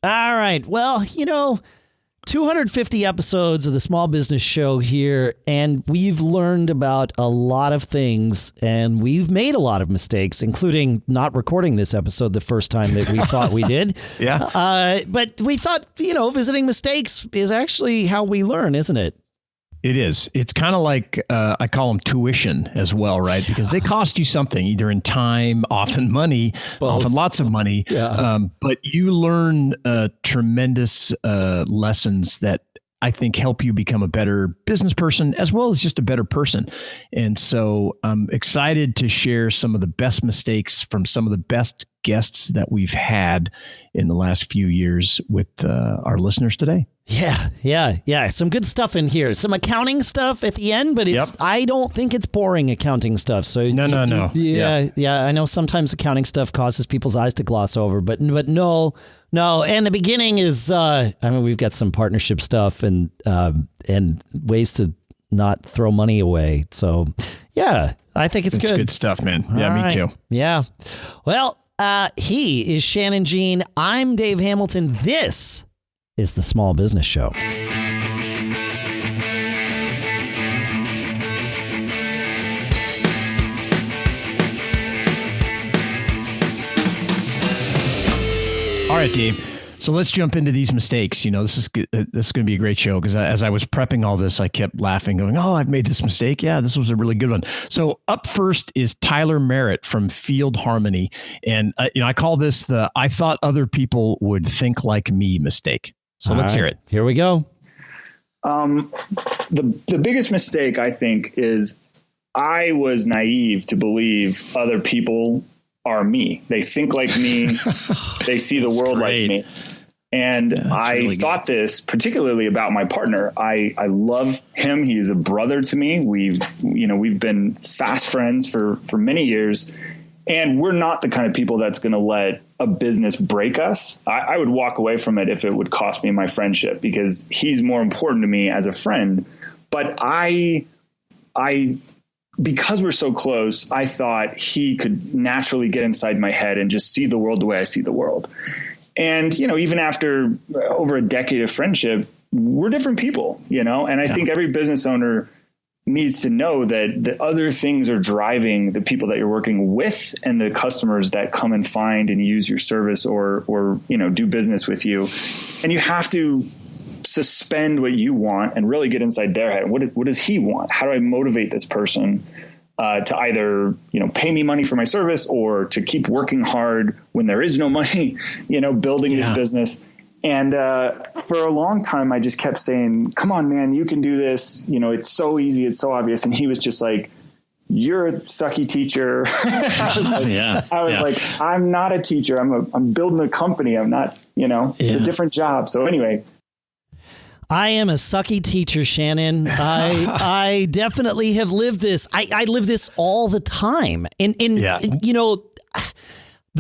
All right. Well, 250 episodes of the Small Business Show here, and we've learned about a lot of things, and we've made a lot of mistakes, including not recording this episode the first time that we thought we did. Yeah. But we thought, visiting mistakes is actually how we learn, isn't it? It is. It's kind of like I call them tuition as well, right? Because they cost you something, either in time, often money, often lots of money. Yeah. But you learn tremendous lessons that I think help you become a better business person as well as just a better person. And so I'm excited to share some of the best mistakes from some of the best guests that we've had in the last few years with our listeners today. Yeah. Some good stuff in here. Some accounting stuff at the end, but I don't think it's boring accounting stuff. So no. Yeah. I know sometimes accounting stuff causes people's eyes to gloss over, but no. And the beginning is, we've got some partnership stuff and ways to not throw money away. So yeah, I think it's good. It's good stuff, man. All right. Me too. Yeah. Well, he is Shannon Jean. I'm Dave Hamilton. This is the Small Business Show. All right, Dave. So let's jump into these mistakes. This is going to be a great show because as I was prepping all this, I kept laughing, going, "Oh, I've made this mistake. Yeah, this was a really good one." So up first is Tyler Merritt from Field Harmony, and I call this the "I thought other people would think like me" mistake. So let's hear it. Here we go. The biggest mistake, I think, is I was naive to believe other people are me. They think like me. They see the world like me. And I really thought this particularly about my partner. I love him. He is a brother to me. We've been fast friends for many years. And we're not the kind of people that's going to let a business break us. I would walk away from it if it would cost me my friendship, because he's more important to me as a friend. But because we're so close, I thought he could naturally get inside my head and just see the world the way I see the world. And, even after over a decade of friendship, we're different people, and I think every business owner needs to know that the other things are driving the people that you're working with and the customers that come and find and use your service or do business with you. And you have to suspend what you want and really get inside their head. What does he want? How do I motivate this person to either, pay me money for my service or to keep working hard when there is no money, building this business. And for a long time, I just kept saying, come on, man, you can do this. It's so easy. It's so obvious. And he was just like, you're a sucky teacher. I was like, I'm not a teacher. I'm building a company. I'm not, it's a different job. So anyway. I am a sucky teacher, Shannon. I definitely have lived this. I live this all the time. And the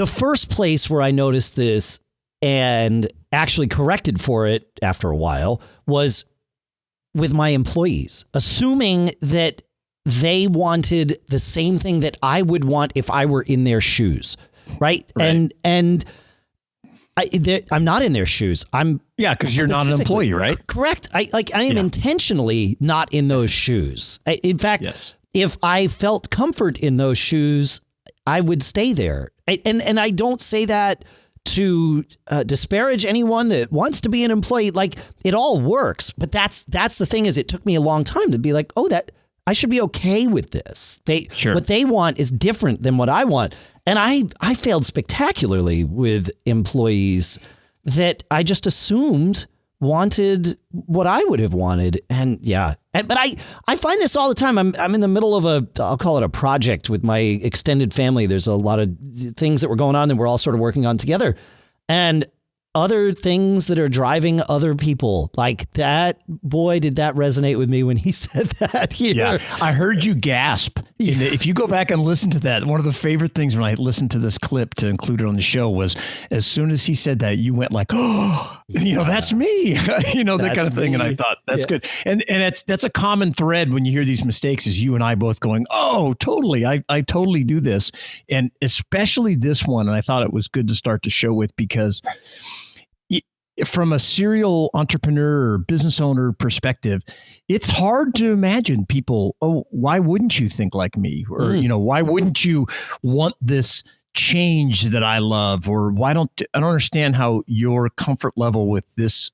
first place where I noticed this and actually corrected for it after a while was with my employees, assuming that they wanted the same thing that I would want if I were in their shoes. Right. And I'm not in their shoes. Because you're not an employee, right? Correct. I am intentionally not in those shoes. In fact, if I felt comfort in those shoes, I would stay there. And I don't say that to disparage anyone that wants to be an employee. Like, it all works. But that's the thing, is it took me a long time to be like, that I should be okay with this. What they want is different than what I want. And I failed spectacularly with employees that I just assumed wanted what I would have wanted. But I find this all the time. I'm in the middle of I'll call it a project with my extended family. There's a lot of things that were going on that we're all sort of working on together. And other things that are driving other people like that. Boy, did that resonate with me when he said that here. Yeah, I heard you gasp. If you go back and listen to that, one of the favorite things when I listened to this clip to include it on the show was as soon as he said that, you went like, oh, that's me, that kind of thing. And I thought that's good. And that's a common thread when you hear these mistakes, is you and I both going, oh, totally. I totally do this. And especially this one. And I thought it was good to start the show with, because from a serial entrepreneur or business owner perspective, it's hard to imagine people, oh, why wouldn't you think like me? Or, why wouldn't you want this change that I love? Or I don't understand how your comfort level with this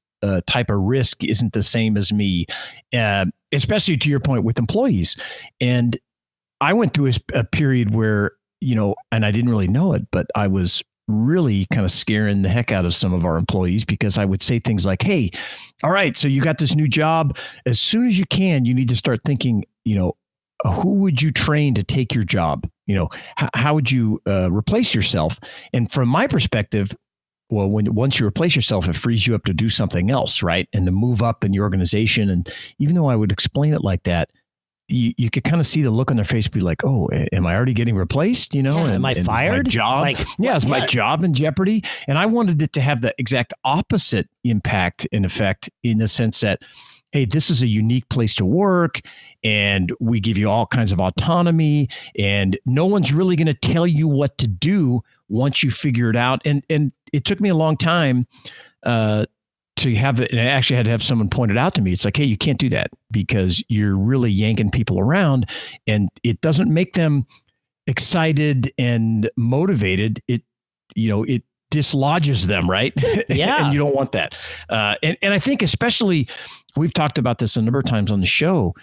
type of risk isn't the same as me, especially to your point with employees. And I went through a period where, and I didn't really know it, but I was really kind of scaring the heck out of some of our employees because I would say things like, hey, all right, so you got this new job. As soon as you can, you need to start thinking, who would you train to take your job? How would you replace yourself? And from my perspective, well, once you replace yourself, it frees you up to do something else, right? And to move up in the organization. And even though I would explain it like that, you could kind of see the look on their face, be like, "Oh, am I already getting replaced?" Am I fired? My job, is my job in jeopardy? And I wanted it to have the exact opposite impact and effect, in the sense that, hey, this is a unique place to work, and we give you all kinds of autonomy, and no one's really going to tell you what to do once you figure it out. And it took me a long time to have it, and I actually had to have someone point it out to me. It's like, hey, you can't do that because you're really yanking people around, and it doesn't make them excited and motivated. It dislodges them, right? Yeah. And you don't want that. And I think especially, we've talked about this a number of times on the show,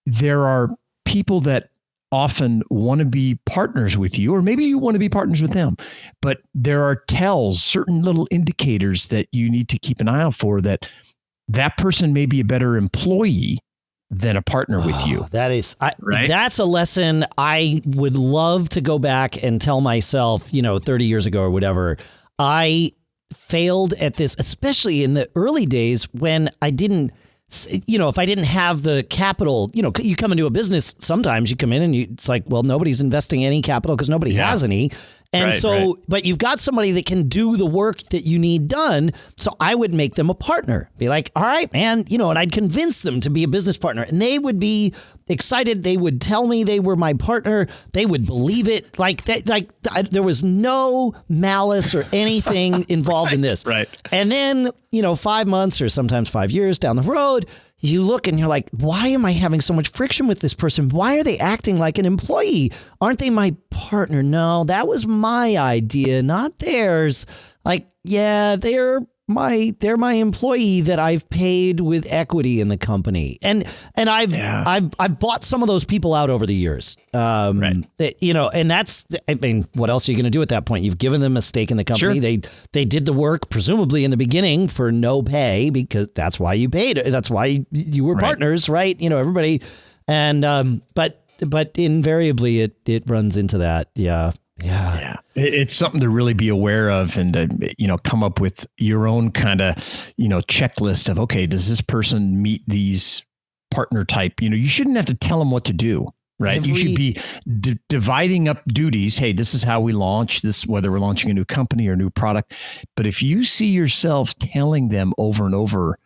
there are people that often want to be partners with you, or maybe you want to be partners with them, but there are tells, certain little indicators that you need to keep an eye out for, that person may be a better employee than a partner with you. Right? That's a lesson I would love to go back and tell myself, 30 years ago or whatever. I failed at this, especially in the early days when I didn't, if I didn't have the capital, you come into a business, sometimes you come in and it's like, well, nobody's investing any capital because nobody has any. And but you've got somebody that can do the work that you need done. So I would make them a partner, be like, all right, man, and I'd convince them to be a business partner, and they would be excited. They would tell me they were my partner. They would believe it. There was no malice or anything involved in this. Right. And then, 5 months or sometimes 5 years down the road, you look and you're like, why am I having so much friction with this person? Why are they acting like an employee? Aren't they my partner? No, that was my idea, not theirs. They're my employee that I've paid with equity in the company. And I've bought some of those people out over the years. And that's, what else are you going to do at that point? You've given them a stake in the company. Sure. They did the work, presumably in the beginning, for no pay, because that's why you paid. That's why you were partners, right? Everybody. And, but invariably it runs into that. Yeah. Yeah. It's something to really be aware of, and come up with your own kind of, checklist of, okay, does this person meet these partner type? You shouldn't have to tell them what to do, right? You should be dividing up duties. Hey, this is how we launch this, whether we're launching a new company or a new product. But if you see yourself telling them over and over,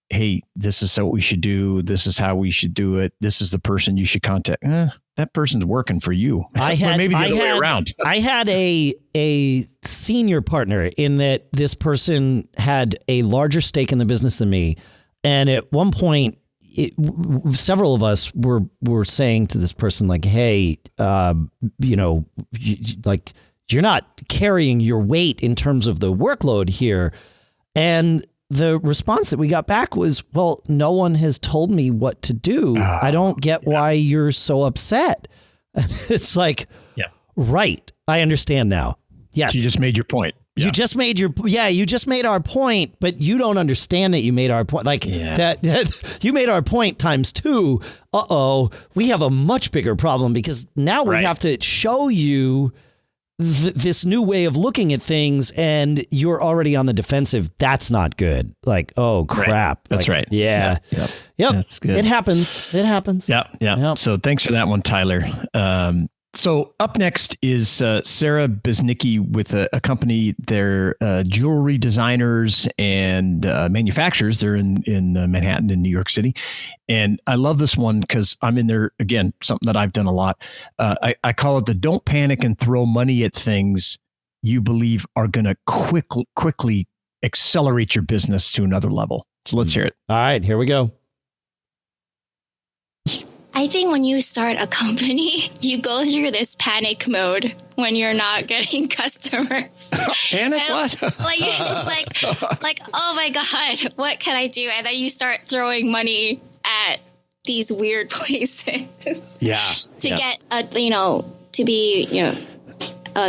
hey, this is what we should do, this is how we should do it, this is the person you should contact, that person's working for you. Maybe the other way around. I had a senior partner in that this person had a larger stake in the business than me. And at one point, several of us were saying to this person, like, hey, you're not carrying your weight in terms of the workload here. And the response that we got back was, well, no one has told me what to do. I don't get why you're so upset. It's like, right. I understand now. Yes. You just made your point. Yeah. You just made our point, but you don't understand that you made our point. That you made our point times two. We have a much bigger problem, because now we have to show you this new way of looking at things, and you're already on the defensive. That's not good. Like, oh crap. That's right. Yeah. Yep. That's good. It happens. Yeah. So thanks for that one, Tyler. So up next is Sara Beznicki with a company. They're jewelry designers and manufacturers. They're in Manhattan in New York City. And I love this one because I'm in there, again, something that I've done a lot. I call it the don't panic and throw money at things you believe are going to quickly accelerate your business to another level. So let's hear it. All right, here we go. I think when you start a company, you go through this panic mode when you're not getting customers. Panic? What? Like you're just like, oh my God, what can I do? And then you start throwing money at these weird places. Yeah. To get to be,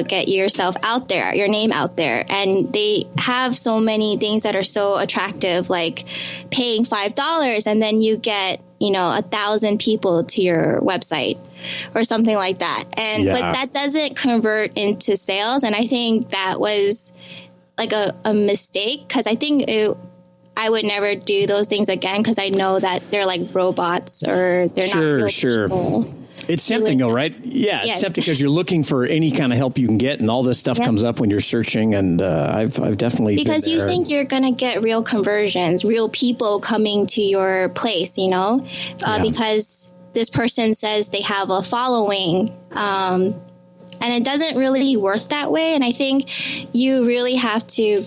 get yourself out there, your name out there. And they have so many things that are so attractive, like paying $5 and then you get, 1,000 people to your website or something like that. And, but that doesn't convert into sales. And I think that was like a mistake, because I think I would never do those things again, because I know that they're like robots or they're not real people. It's tempting though, right? Yeah, it's tempting because you're looking for any kind of help you can get, and all this stuff comes up when you're searching. And I've definitely because you think you're gonna get real conversions, real people coming to your place, because this person says they have a following, and it doesn't really work that way. And I think you really have to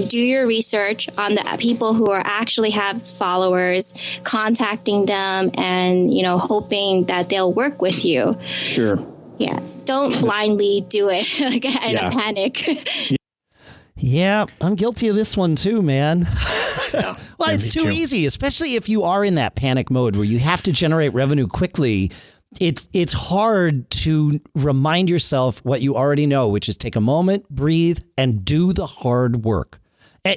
do your research on the people who are actually have followers, contacting them and, hoping that they'll work with you. Sure. Yeah. Don't blindly do it in a panic. Yeah, I'm guilty of this one too, man. Well, it's too easy, especially if you are in that panic mode where you have to generate revenue quickly. It's hard to remind yourself what you already know, which is take a moment, breathe, and do the hard work.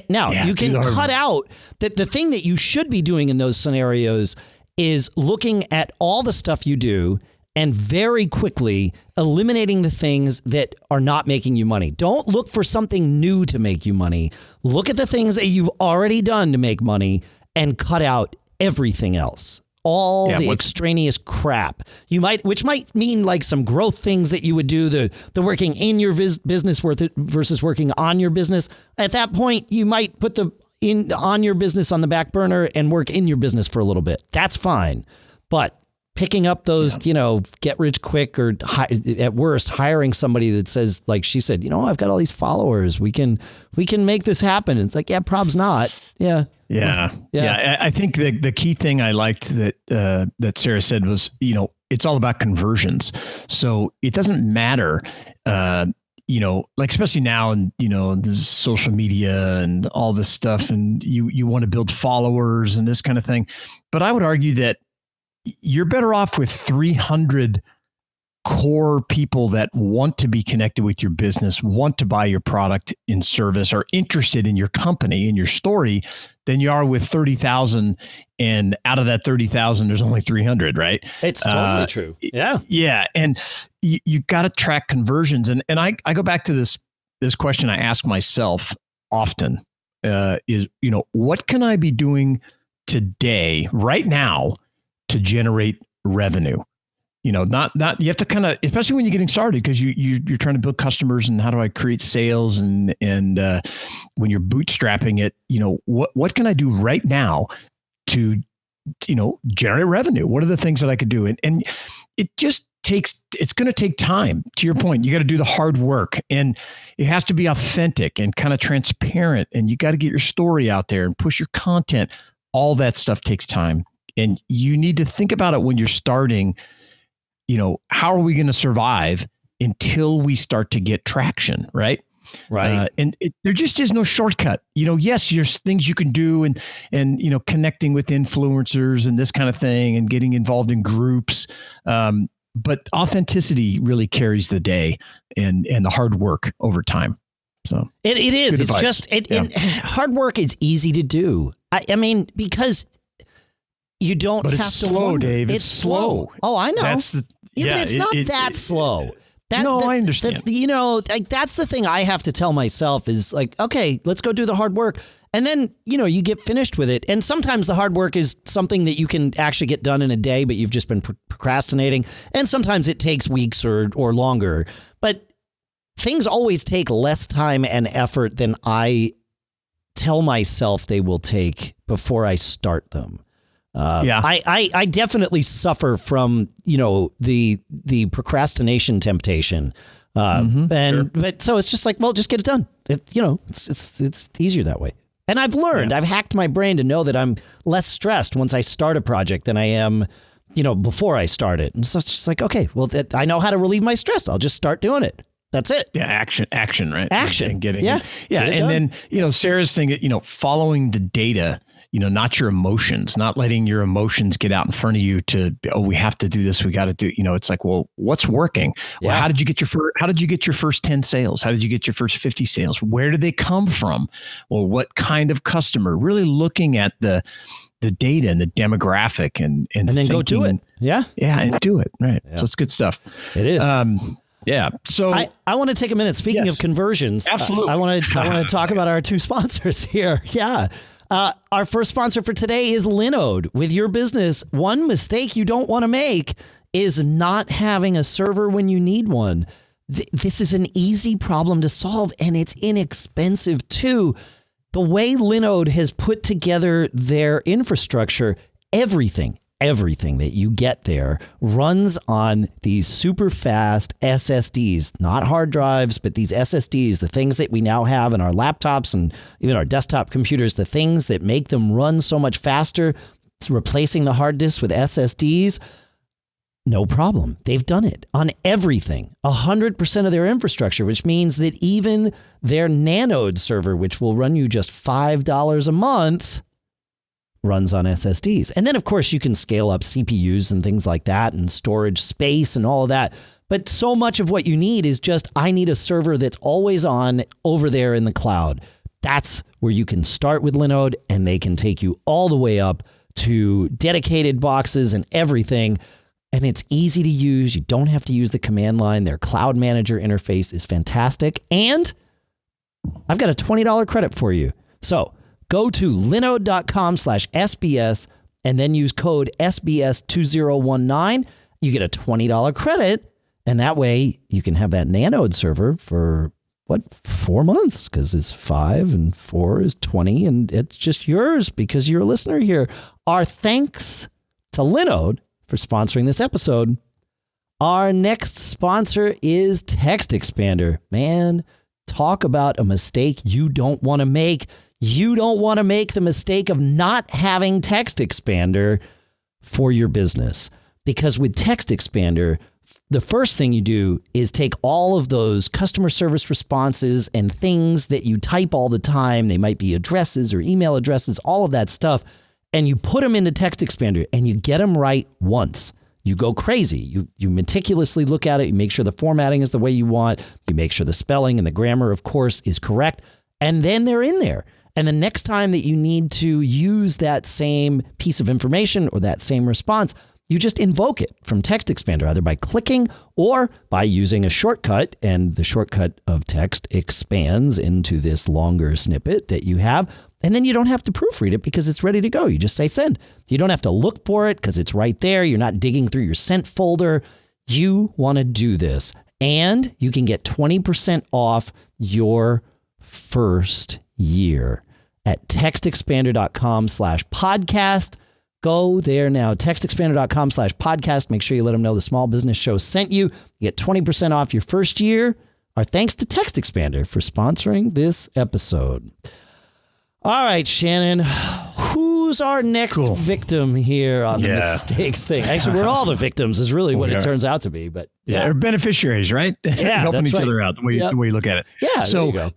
Now, you can cut out the thing that you should be doing in those scenarios is looking at all the stuff you do and very quickly eliminating the things that are not making you money. Don't look for something new to make you money. Look at the things that you've already done to make money and cut out everything else. All the extraneous crap which might mean like some growth things that you would do, the working in your business versus working on your business. At that point, you might put on your business on the back burner and work in your business for a little bit. That's fine. But picking up those, get rich quick, or at worst, hiring somebody that says, like she said, I've got all these followers. We can make this happen. It's like, prob's not. Yeah. Yeah. I think the key thing I liked that Sara said was, it's all about conversions. So it doesn't matter, like especially now and, there's social media and all this stuff, and you want to build followers and this kind of thing. But I would argue that you're better off with 300 core people that want to be connected with your business, want to buy your product and service, are interested in your company and your story, than you are with 30,000. And out of that 30,000, there's only 300, right? It's totally true. Yeah. Yeah. And you got to track conversions. And I go back to this question I ask myself often is, what can I be doing today, right now, to generate revenue? Not you have to kind of, especially when you're getting started, because you're trying to build customers, and how do I create sales, and when you're bootstrapping it, what can I do right now to generate revenue? What are the things that I could do? And it just it's going to take time. To your point, you got to do the hard work, and it has to be authentic and kind of transparent, and you got to get your story out there and push your content. All that stuff takes time, and you need to think about it when you're starting. How are we going to survive until we start to get traction, right? Right. There just is no shortcut. Yes, there's things you can do, and connecting with influencers and this kind of thing, and getting involved in groups. But authenticity really carries the day, and the hard work over time. So it is. It's advice. Hard work is easy to do. I mean, because you don't but have it's to slow, wonder. Dave. It's slow. Oh, I know. But it's not that slow. I understand. That's the thing I have to tell myself is like, okay, let's go do the hard work. And then, you get finished with it. And sometimes the hard work is something that you can actually get done in a day, but you've just been procrastinating. And sometimes it takes weeks or longer. But things always take less time and effort than I tell myself they will take before I start them. I definitely suffer from, the procrastination temptation. But so it's just like, well, just get it done. it's easier that way. And I've learned, I've hacked my brain to know that I'm less stressed once I start a project than I am, before I start it. And so it's just like, okay, well, I know how to relieve my stress. I'll just start doing it. That's it. Yeah. Action, right? Action. And getting, yeah. And then, Sarah's thing, following the data, not your emotions, not letting your emotions get out in front of you we have to do this. We got to do, it's like, well, what's working? Yeah. Well, how did you get your first 10 sales? How did you get your first 50 sales? Where did they come from? Well, what kind of customer? Really looking at the data and the demographic and then thinking, go do it. Yeah. Yeah. And do it. Right. Yeah. So it's good stuff. It is. Yeah. So I want to take a minute. Speaking of conversions, absolutely. I want to talk about our two sponsors here. Yeah. Our first sponsor for today is Linode. With your business, one mistake you don't want to make is not having a server when you need one. This is an easy problem to solve, and it's inexpensive too. The way Linode has put together their infrastructure, everything that you get there runs on these super fast SSDs, not hard drives, but these SSDs, the things that we now have in our laptops and even our desktop computers, the things that make them run so much faster. It's replacing the hard disks with SSDs. No problem. They've done it on everything, 100% of their infrastructure, which means that even their Linode server, which will run you just $5 a month, runs on SSDs. And then, of course, you can scale up CPUs and things like that and storage space and all of that. But so much of what you need is just, I need a server that's always on over there in the cloud. That's where you can start with Linode, and they can take you all the way up to dedicated boxes and everything. And it's easy to use. You don't have to use the command line. Their cloud manager interface is fantastic. And I've got a $20 credit for you. So go to linode.com/SBS and then use code SBS2019. You get a $20 credit. And that way you can have that Linode server for 4 months, because it's 5 and 4 is 20. And it's just yours because you're a listener here. Our thanks to Linode for sponsoring this episode. Our next sponsor is TextExpander. Man, talk about a mistake you don't want to make. You don't want to make the mistake of not having TextExpander for your business, because with TextExpander, the first thing you do is take all of those customer service responses and things that you type all the time. They might be addresses or email addresses, all of that stuff. And you put them into TextExpander and you get them right once. You go crazy. You meticulously look at it. You make sure the formatting is the way you want. You make sure the spelling and the grammar, of course, is correct. And then they're in there. And the next time that you need to use that same piece of information or that same response, you just invoke it from TextExpander, either by clicking or by using a shortcut. And the shortcut of text expands into this longer snippet that you have. And then you don't have to proofread it because it's ready to go. You just say send. You don't have to look for it because it's right there. You're not digging through your sent folder. You want to do this. And you can get 20% off your first year at textexpander.com/podcast. Go there now, textexpander.com/podcast. Make sure you let them know the Small Business Show sent you. You get 20% off your first year. Our thanks to TextExpander for sponsoring this episode. All right, Shannon, who's our next victim here on the mistakes thing? Actually, we're all the victims is really what it turns out to be. But they're beneficiaries, right? Yeah, helping each other out, the way you look at it. Yeah, so there you go.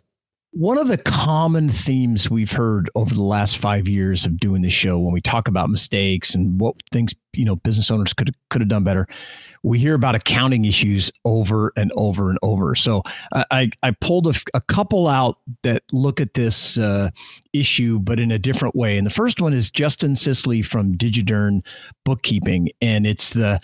One of the common themes we've heard over the last 5 years of doing this show, when we talk about mistakes and what things, business owners could have done better, we hear about accounting issues over and over and over. So I pulled a couple out that look at this issue, but in a different way. And the first one is Justin Sisley from Digidern Bookkeeping. And it's I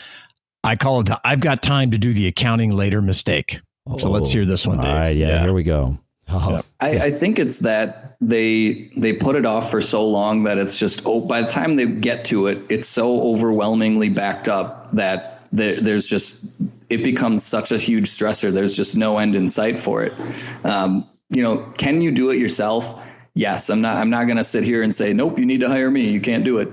call it I've got time to do the accounting later mistake. So let's hear this one, Dave. All right, here we go. Oh. I think it's that they put it off for so long that it's just, by the time they get to it, it's so overwhelmingly backed up that there's just, it becomes such a huge stressor. There's just no end in sight for it. Can you do it yourself? Yes. I'm not going to sit here and say, nope, you need to hire me. You can't do it.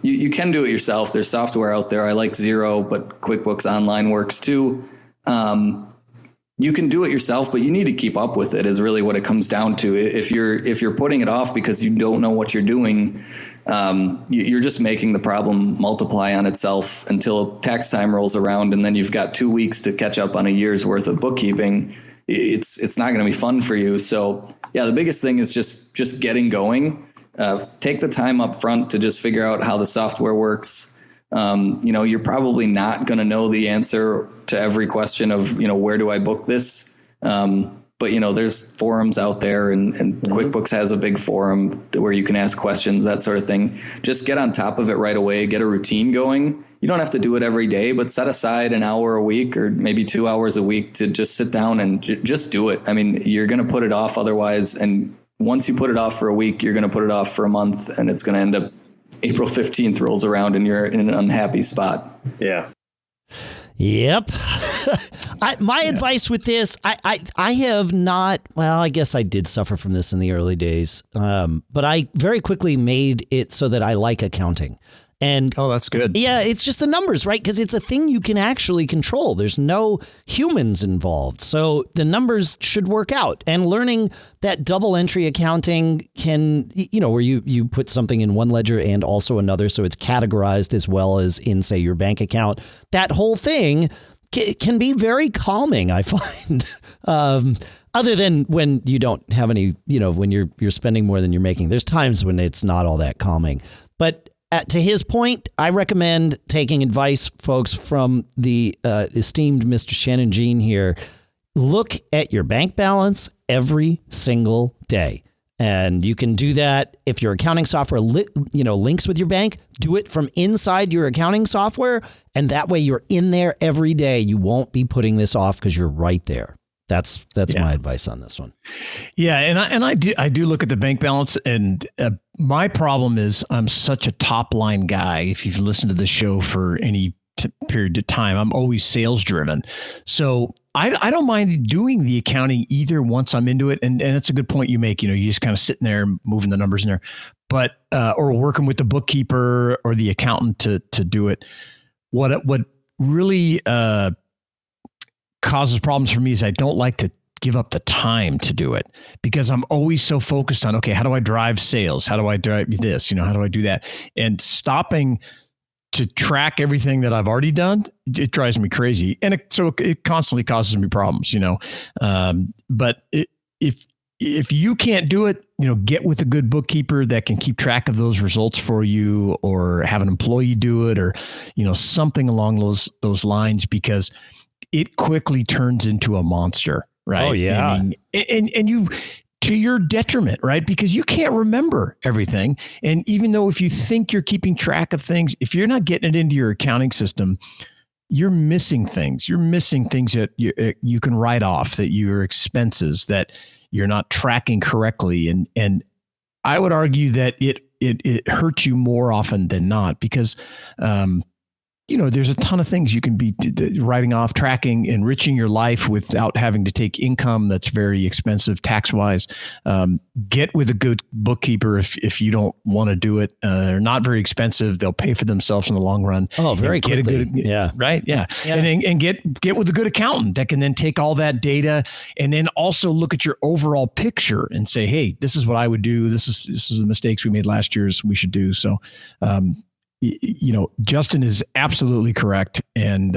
You can do it yourself. There's software out there. I like Xero, but QuickBooks Online works too. you can do it yourself, but you need to keep up with it is really what it comes down to. If you're putting it off because you don't know what you're doing, you're just making the problem multiply on itself until tax time rolls around. And then you've got 2 weeks to catch up on a year's worth of bookkeeping. It's not going to be fun for you. So yeah, the biggest thing is just getting going. Take the time up front to just figure out how the software works. You're probably not going to know the answer to every question of, where do I book this? But there's forums out there and QuickBooks has a big forum where you can ask questions, that sort of thing. Just get on top of it right away, get a routine going. You don't have to do it every day, but set aside an hour a week or maybe 2 hours a week to just sit down and just do it. I mean, you're going to put it off otherwise. And once you put it off for a week, you're going to put it off for a month, and it's going to end up April 15th rolls around and you're in an unhappy spot. Yeah. Yep. My advice with this, I have not, well, I guess I did suffer from this in the early days, but I very quickly made it so that I like accounting. And oh, that's good. Yeah, it's just the numbers, right? Because it's a thing you can actually control. There's no humans involved. So the numbers should work out. And learning that double entry accounting can, where you put something in one ledger and also another, so it's categorized as well as in, say, your bank account. That whole thing can be very calming, I find. Other than when you don't have any, when you're spending more than you're making. There's times when it's not all that calming. But to his point, I recommend taking advice, folks, from the esteemed Mr. Shannon Jean here. Look at your bank balance every single day. And you can do that if your accounting software links with your bank. Do it from inside your accounting software. And that way you're in there every day. You won't be putting this off because you're right there. That's my advice on this one. Yeah, and I do look at the bank balance, and my problem is I'm such a top line guy. If you've listened to the show for any period of time, I'm always sales driven. So I don't mind doing the accounting either once I'm into it, and it's a good point you make. You just kind of sitting there moving the numbers in there, but or working with the bookkeeper or the accountant to do it. What really causes problems for me is I don't like to give up the time to do it because I'm always so focused on, okay, how do I drive sales? How do I drive this? How do I do that? And stopping to track everything that I've already done, it drives me crazy. And it constantly causes me problems, but if you can't do it, get with a good bookkeeper that can keep track of those results for you, or have an employee do it, or, something along those lines, because it quickly turns into a monster, right? Oh yeah. And you, to your detriment, right? Because you can't remember everything. And even though if you think you're keeping track of things, if you're not getting it into your accounting system, you're missing things. You're missing things that you can write off, that your expenses that you're not tracking correctly. And I would argue that it hurts you more often than not, because, there's a ton of things you can be writing off, tracking, enriching your life without having to take income that's very expensive tax-wise. Get with a good bookkeeper if you don't want to do it. They're not very expensive. They'll pay for themselves in the long run. Oh, very quickly. Yeah. Right. Yeah. And get with a good accountant that can then take all that data and then also look at your overall picture and say, hey, this is what I would do. This is the mistakes we made last year, so we should do. So, Justin is absolutely correct. And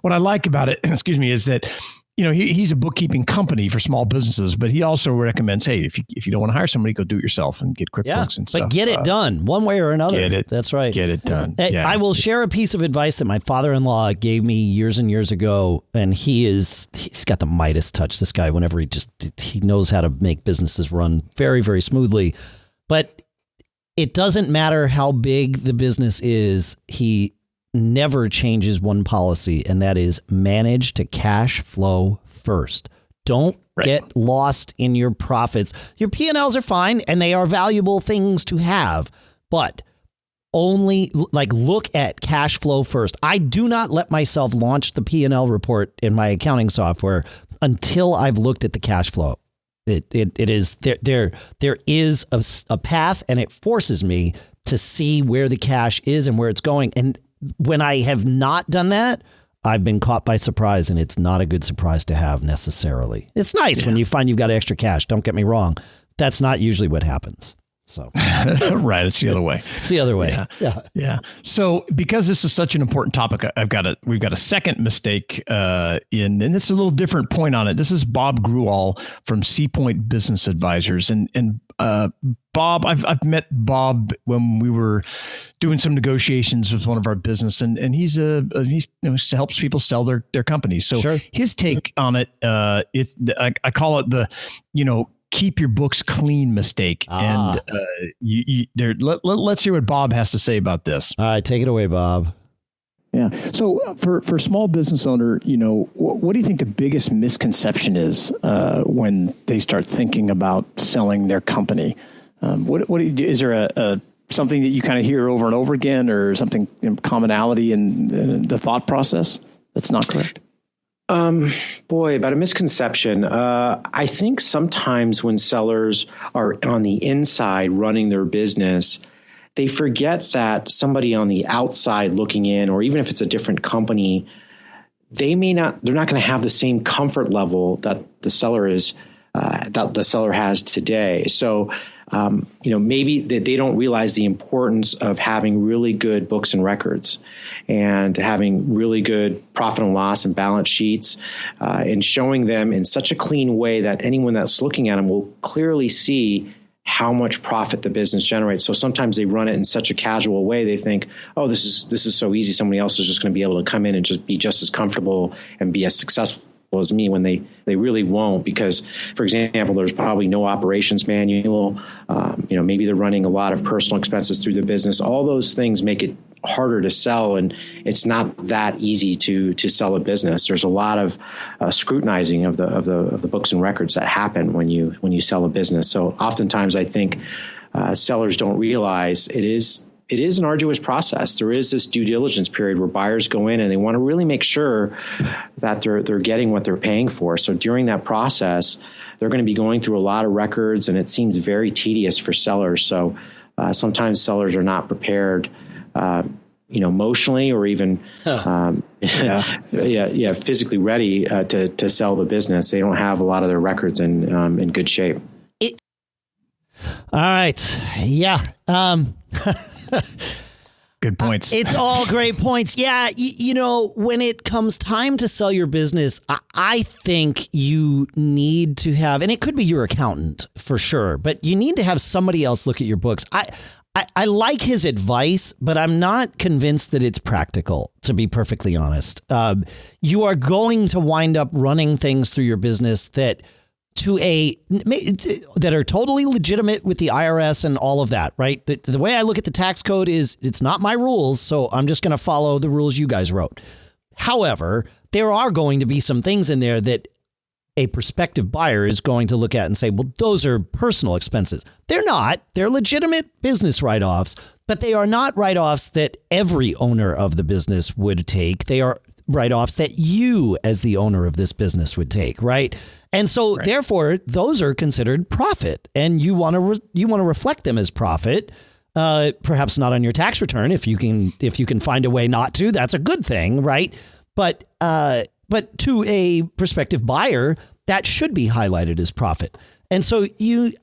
what I like about it, is that, he's a bookkeeping company for small businesses, but he also recommends, hey, if you don't want to hire somebody, go do it yourself and get QuickBooks and stuff. But get it done one way or another. That's right. Get it done. I will share a piece of advice that my father-in-law gave me years and years ago. And he's got the Midas touch. This guy, whenever he knows how to make businesses run very, very smoothly. But it doesn't matter how big the business is. He never changes one policy, and that is manage to cash flow first. Don't get lost in your profits. Your P&Ls are fine, and they are valuable things to have, but only look at cash flow first. I do not let myself launch the P&L report in my accounting software until I've looked at the cash flow. It is there is a path, and it forces me to see where the cash is and where it's going. And when I have not done that, I've been caught by surprise, and it's not a good surprise to have necessarily. It's nice when you find you've got extra cash. Don't get me wrong. That's not usually what happens. So right. It's the other way. It's the other way. Yeah. So because this is such an important topic, we've got a second mistake and it's a little different point on it. This is Bob Grewal from Seapoint Business Advisors. And Bob, I've met Bob when we were doing some negotiations with one of our business, and he helps people sell their companies. So his take on it, I call it the, keep your books clean mistake. And let's hear what Bob has to say about this. All right, take it away, Bob. Yeah. So for small business owner, what do you think the biggest misconception is when they start thinking about selling their company? Is there a something that you kind of hear over and over again, or something commonality in the thought process that's not correct? About a misconception. I think sometimes when sellers are on the inside running their business, they forget that somebody on the outside looking in, or even if it's a different company, they're not going to have the same comfort level that the seller has today. So, maybe they don't realize the importance of having really good books and records, and having really good profit and loss and balance sheets, and showing them in such a clean way that anyone that's looking at them will clearly see how much profit the business generates. So sometimes they run it in such a casual way. They think, oh, this is so easy. Somebody else is just going to be able to come in and just be just as comfortable and be as successful as me, when they really won't. Because, for example, there's probably no operations manual. Maybe they're running a lot of personal expenses through the business. All those things make it harder to sell, and it's not that easy to sell a business. There's a lot of scrutinizing of the books and records that happen when you sell a business. So oftentimes I think sellers don't realize it is an arduous process. There is this due diligence period where buyers go in and they want to really make sure that they're getting what they're paying for. So during that process, they're going to be going through a lot of records, and it seems very tedious for sellers. So sometimes sellers are not prepared, emotionally or even physically ready to sell the business. They don't have a lot of their records in good shape. All right. Yeah. Good points. It's all great points. Yeah. When it comes time to sell your business, I think you need to have, and it could be your accountant for sure, but you need to have somebody else look at your books. I like his advice, but I'm not convinced that it's practical, to be perfectly honest. You are going to wind up running things through your business that are totally legitimate with the IRS and all of that, right? The way I look at the tax code is it's not my rules, so I'm just going to follow the rules you guys wrote. However, there are going to be some things in there that a prospective buyer is going to look at and say, well, those are personal expenses. They're not. They're legitimate business write-offs, but they are not write-offs that every owner of the business would take. They are write-offs that you as the owner of this business would take, right? And so therefore, those are considered profit, and you want to reflect them as profit. Perhaps not on your tax return. If you can find a way not to, that's a good thing, right? But to a prospective buyer, that should be highlighted as profit. And so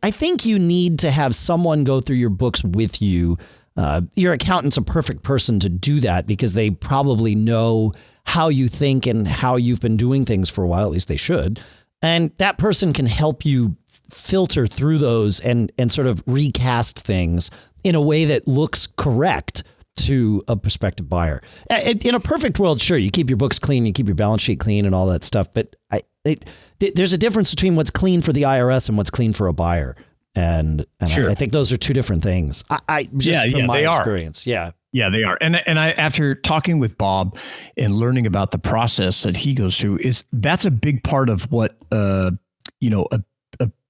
I think you need to have someone go through your books with you. Your accountant's a perfect person to do that because they probably know how you think and how you've been doing things for a while. At least they should. And that person can help you filter through those and sort of recast things in a way that looks correct to a prospective buyer. In a perfect world, sure, you keep your books clean, you keep your balance sheet clean and all that stuff. But there's a difference between what's clean for the IRS and what's clean for a buyer. And sure. I think those are two different things. From my experience. Yeah. Yeah, they are. And I, after talking with Bob and learning about the process that he goes through, that's a big part of what, a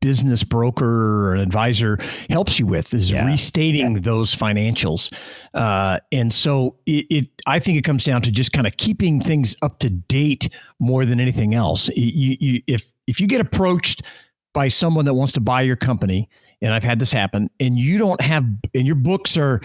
business broker or an advisor helps you with is restating those financials. And so I think it comes down to just kind of keeping things up to date more than anything else. If you get approached by someone that wants to buy your company, and I've had this happen, and you don't have, and your books are,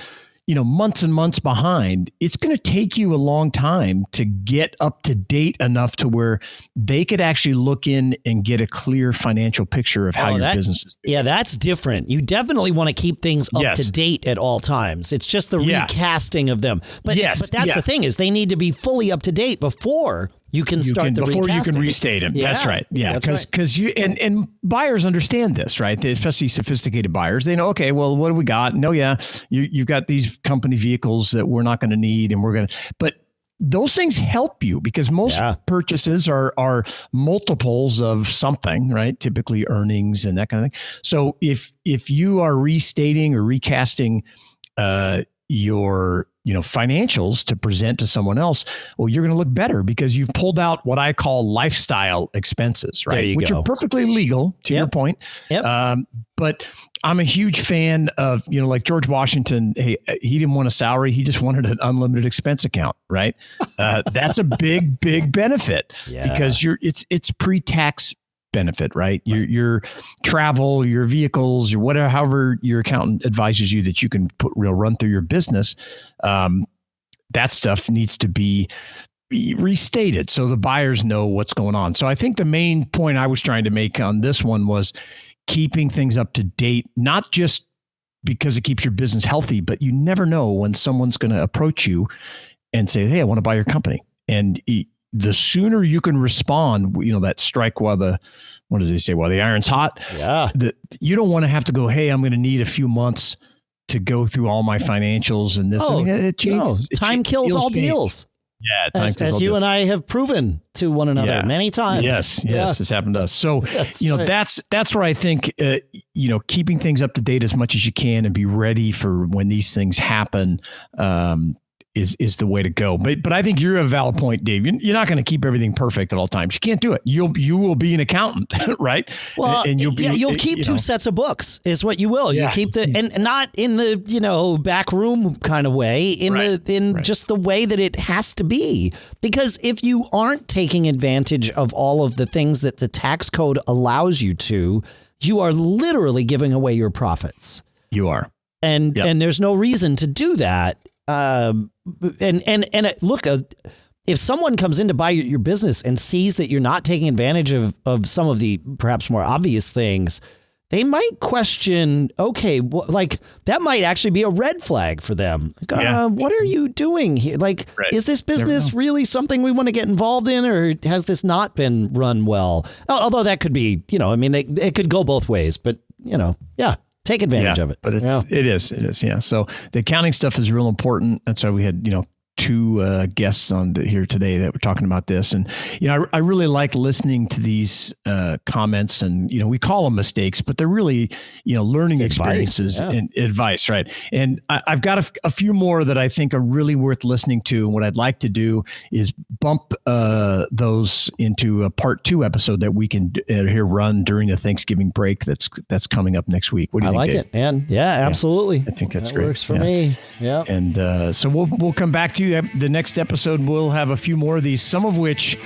months and months behind, it's going to take you a long time to get up to date enough to where they could actually look in and get a clear financial picture of how your business is doing. Yeah, that's different. You definitely want to keep things up to date at all times. It's just the recasting of them. But that's the thing, is they need to be fully up to date before you can start the recasting. Before you can restate them. Yeah, that's right. Yeah, because you and buyers understand this, right? Especially sophisticated buyers. They know, okay, well, what do we got? No, you've got these company vehicles that we're not going to need, and we're going to. But those things help you because most purchases are multiples of something, right? Typically earnings and that kind of thing. So if you are restating or recasting your financials to present to someone else, well, you're going to look better because you've pulled out what I call lifestyle expenses, right? Which are perfectly legal, to your point. Yep. But I'm a huge fan of, like George Washington. He didn't want a salary. He just wanted an unlimited expense account, right? That's a big benefit because it's pre-tax benefit, right? Your travel, your vehicles, your whatever, however your accountant advises you that you can run through your business. That stuff needs to be restated so the buyers know what's going on. So I think the main point I was trying to make on this one was keeping things up to date, not just because it keeps your business healthy, but you never know when someone's going to approach you and say, hey, I want to buy your company. And the sooner you can respond, that strike while the iron's hot. Yeah. You don't want to have to go, hey, I'm going to need a few months to go through all my financials and this. It changes. Time kills all deals. Yeah. As you and I have proven to one another many times. Yes. It's happened to us. So, that's where I think, keeping things up to date as much as you can and be ready for when these things happen, is the way to go. But I think you're a valid point, Dave. You're not going to keep everything perfect at all times. You can't do it. You will be an accountant, right? Well, and you'll keep two sets of books is what you will. You keep and not in the, back room kind of way, just the way that it has to be. Because if you aren't taking advantage of all of the things that the tax code allows you to, you are literally giving away your profits. You are. And there's no reason to do that. Look, if someone comes in to buy your business and sees that you're not taking advantage of some of the perhaps more obvious things, they might question, okay, that might actually be a red flag for them. What are you doing here? Is this business really something we want to get involved in, or has this not been run well? Although that could be, it could go both ways, but take advantage of it. But it is. Yeah. So the accounting stuff is real important. That's why we had, two guests on here today that were talking about this. And, I really like listening to these comments and, we call them mistakes, but they're really, learning experiences and advice. Right. And I've got a few more that I think are really worth listening to. And what I'd like to do is bump those into a part 2 episode that we can run during the Thanksgiving break. That's coming up next week. What do you think, like Dave? It, man. Yeah, absolutely. I think that's that great. Works for me. Yeah. And so we'll come back to you. The next episode, we'll have a few more of these, some of which,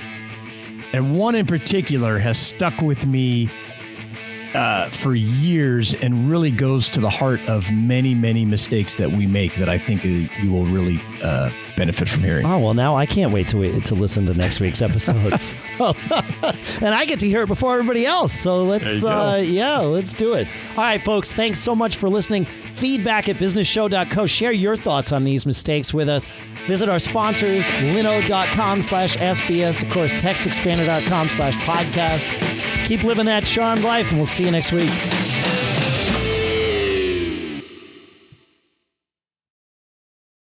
and one in particular, has stuck with me for years and really goes to the heart of many, many mistakes that we make that I think you will really benefit from hearing. Oh, well, now I can't wait to listen to next week's episodes. And I get to hear it before everybody else. So let's do it. All right, folks, thanks so much for listening. Feedback at businessshow.co. Share your thoughts on these mistakes with us. Visit our sponsors, linode.com/SBS. Of course, TextExpander.com/podcast. Keep living that charmed life, and we'll see you next week.